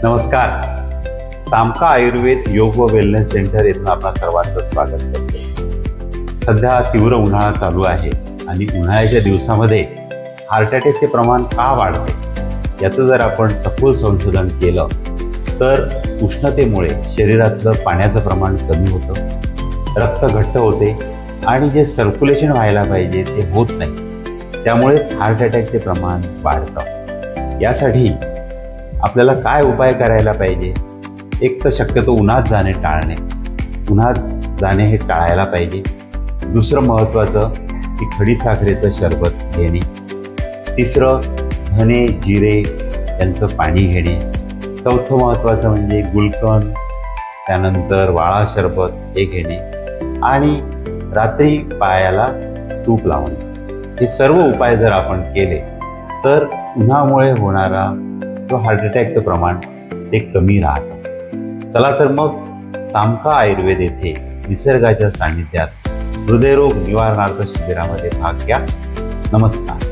नमस्कार. सामका आयुर्वेद योग व वेलनेस सेंटर येथून आपणा सर्वांचं स्वागत करतो. सध्या तीव्र उन्हाळा चालू आहे आणि उन्हाळ्याच्या दिवसामध्ये हार्ट अटॅकचे प्रमाण का वाढते याचं जर आपण सखोल संशोधन केलं तर उष्णतेमुळे शरीरातलं पाण्याचं प्रमाण कमी होतं, रक्त घट्ट होते आणि जे सर्क्युलेशन व्हायला पाहिजे ते होत नाही. त्यामुळेच हार्ट अटॅकचे प्रमाण वाढतं. यासाठी आपल्याला काय उपाय करायला पाहिजे? एक तर शक्यतो उन्हात जाणे टाळणे, उन्हात जाणे हे टाळायला पाहिजे. दुसरं महत्त्वाचं की खडीसाखरेचं सरबत घेणे. तिसरं धने जिरे यांचं पाणी घेणे. चौथं महत्त्वाचं म्हणजे गुलकंद, त्यानंतर वाळा सरबत हे घेणे आणि रात्री पायाला तूप लावणे. हे सर्व उपाय जर आपण केले तर उन्हामुळे होणारा जो हार्ट अटॅकचं प्रमाण ते कमी राहतं. चला तर मग सामका आयुर्वेद येथे निसर्गाच्या सानिध्यात हृदयरोग निवारणार्थ शिबिरामध्ये भाग घ्या. नमस्कार.